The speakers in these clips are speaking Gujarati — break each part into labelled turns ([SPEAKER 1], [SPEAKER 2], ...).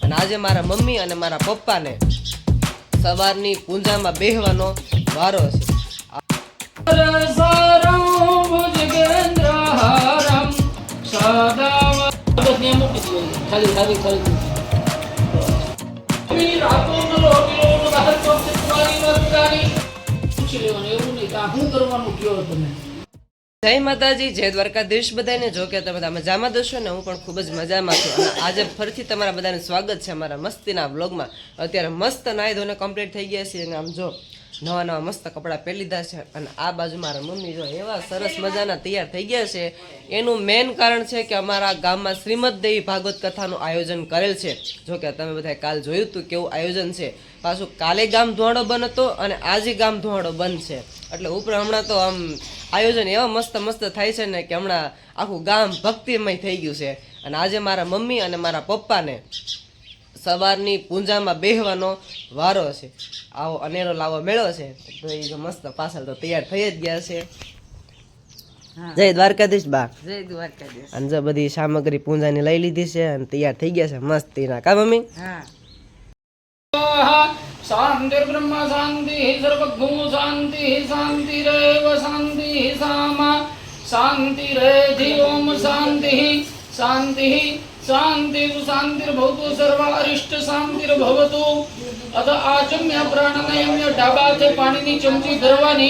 [SPEAKER 1] અને આજે મારા મમ્મી અને મારા પપ્પાને સવારની પૂજામાં બેહવાનો વારો છે. જય માતાજી, જય દ્વારકાધીશ બધાને. જો કે તમે બધા મજામાં દોશો ને હું પણ ખૂબ જ મજામાં છું. અને આજે ફરીથી તમારા બધાને સ્વાગત છે અમારા મસ્તીના વ્લોગમાં. અત્યારે મસ્ત નાહી ધોઈને કમ્પ્લીટ થઈ ગયા છે અને આમ જો નવા નવા મસ્ત કપડાં પહેરી લીધા છે. અને આ બાજુ મારા મમ્મી જો એવા સરસ મજાના તૈયાર થઈ ગયા છે. એનું મેઇન કારણ છે કે અમારા ગામમાં શ્રીમદ દેવી ભાગવત કથાનું આયોજન કરેલ છે. જો કે તમે બધા કાલ જોયું હતું કેવું આયોજન છે. પાછું કાલે ગામ ધોવાડો બંધ હતો અને આજે ગામ ધોવાડો બંધ છે. એટલે ઉપર હમણાં તો આમ આયોજન એવા મસ્ત મસ્ત થાય છે ને કે હમણાં આખું ગામ ભક્તિમય થઈ ગયું છે. અને આજે મારા મમ્મી અને મારા પપ્પાને સવારની પૂજામાં બેહવાનો વારો છે. આવો અનેરો લાવો મેળો છે. તો એ જો મસ્ત પાછળ તો તૈયાર થઈ જ ગયા છે. જય દ્વારકાધીશ બા.
[SPEAKER 2] જય દ્વારકાધીશ.
[SPEAKER 1] અને જો બધી સામગ્રી પૂજાની લઈ લીધી છે અને તૈયાર થઈ ગયા છે મસ્તીના. કા મમ્મી?
[SPEAKER 2] હા.
[SPEAKER 3] शांति ब्रह्म शांति सर्वभूम शांति शांति रेव शांति सामा शांति रेधि ओम शांति शांति शांति शांतिर्भवतु सर्व अरिष्ट शांतिर्भवतु. अथ आचम्य प्राणायाम्य ડાબાથી પાણીની ચમચી ધરવાની.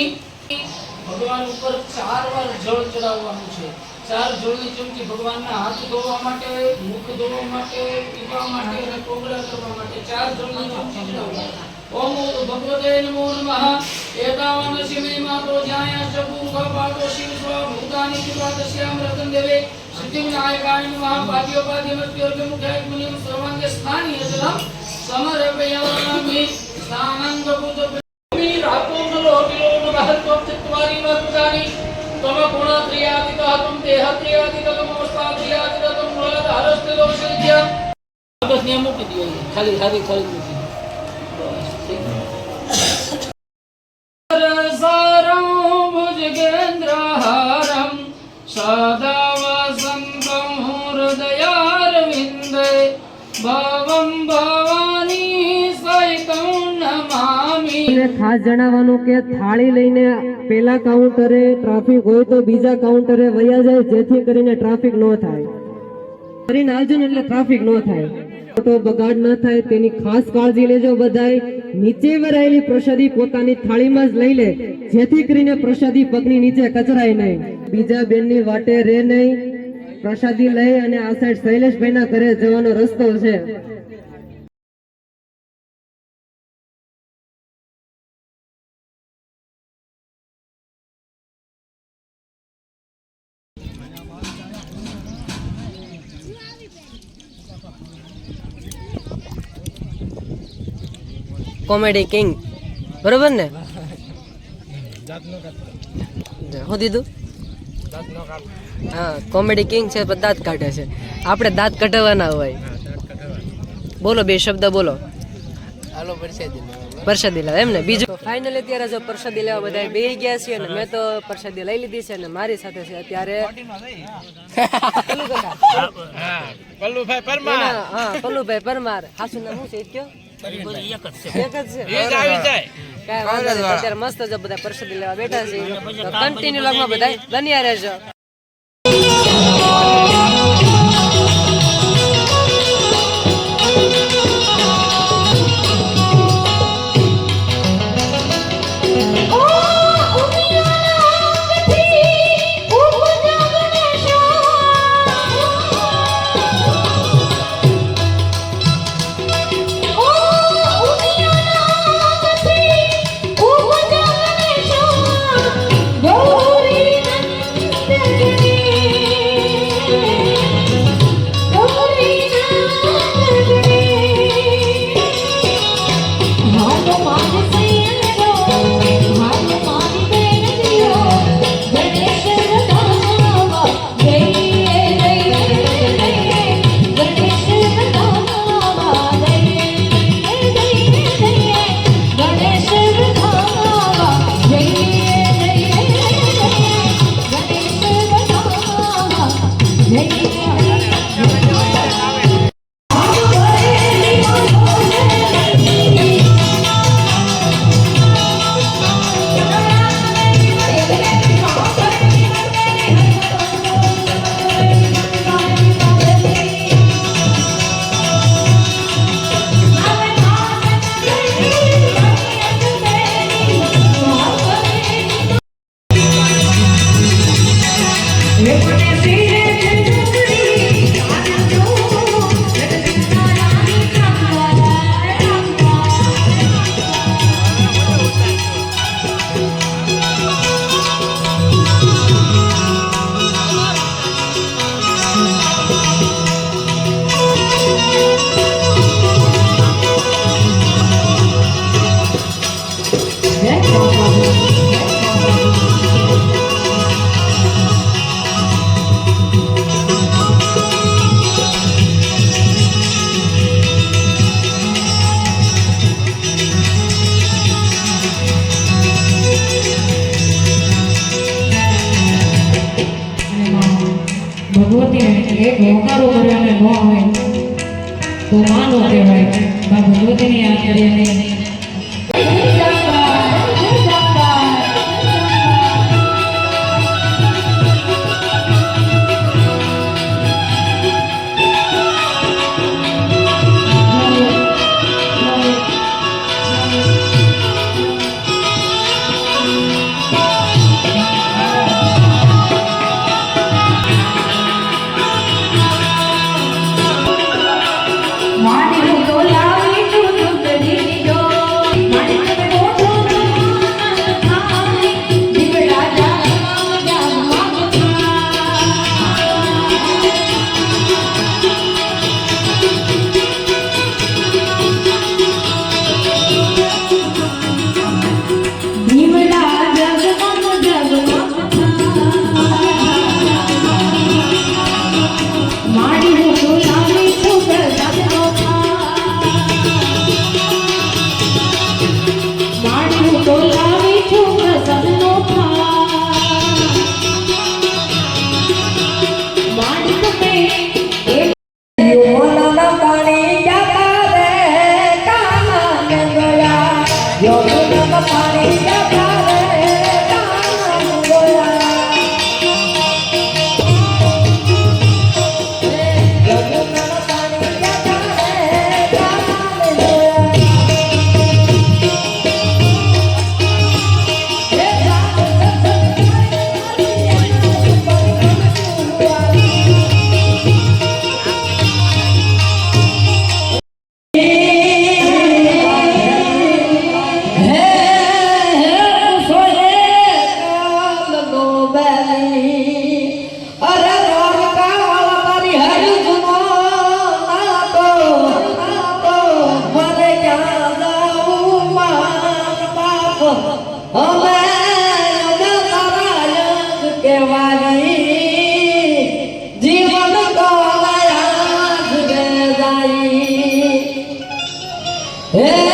[SPEAKER 3] ભગવાન ઉપર 4 વાર જળ ચડાવવાનું છે. 4 જળની ચમચી ભગવાનના હાથ ધોવા માટે, મુખ ધોવા માટે, પીવા માટે અને કોગળા કરવા માટે 4 જળની ચમચી ચડાવવાની. ओम भगवते नमो नमः. एतावान शिवे मातो ज्ञाया चपुख पातो शिव स्व भूतानि विवादस्याम रतन देवे सिद्धिविनायकाय नमः. पाद्योपाद्यमत्योर्ग मुखाय मुनिं सर्वांगे स्थानीय जलम समर्पयामि. स्नानांग भूतमि रातोंगलो किलो महत्वत्वानि वर्तानि तम गुणत्रियादितः तम देहत्रियादितः तम अवस्थात्रियादितः तम मूलधारस्ते दोषित्य. बस नियम की दियो खाली खाली खाली सारं भुजगेन्द्रहारं सदा वसन्तं हृदयारविन्दे भवं भवानी सहितं नमामि.
[SPEAKER 4] ખાસ જણાવવાનું કે થાળી લઈને પેલા કાઉન્ટરે ટ્રાફિક હોય તો બીજા કાઉન્ટરે વયા જાય, જેથી કરીને ટ્રાફિક ન થાય. કરીને આવજો ને એટલે ટ્રાફિક ન થાય, તો બગાડ ન થાય તેની ખાસ કાળજી લેજો. બધાય નીચે વરાયેલી પ્રસાદી પોતાની થાળીમાં જ લઈ લે, જેથી કરીને પ્રસાદી પગની નીચે કચરાય નહીં, બીજા બેનની વાટે રહે નહીં. પ્રસાદી લઈ અને આ સાઈડ શૈલેષભાઈના ઘરે જવાનો રસ્તો છે.
[SPEAKER 1] કોમેડી કિંગ બરોબર ને? શું દીધું? હા, કોમેડી કિંગ છે પણ દાંત કાઢે છે. આપણે દાંત કઢાવવાના હોય. બોલો, 2 શબ્દ બોલો. પ્રસાદી લેવા એમ ને. બીજું ફાઇનલી અત્યારે જો પ્રસાદી લેવા બધા બેસી ગયા છે અને મેં તો પ્રસાદી લઈ લીધી છે. અને મારી સાથે છે અત્યારે પલ્લુભાઈ પરમાર. હાસુ નામ શું છે? કયો? એક જ છે. અત્યારે મસ્ત જો બધા પ્રસાદી લેવા બેઠા છે. કન્ટિન્યુ લગમાં બધા બન્યા રહેજો.
[SPEAKER 5] Gori Nandana
[SPEAKER 2] તો માનો કહેવાય. બાબુ જ્યોતિની આચાર્યને
[SPEAKER 5] જીવન તો હે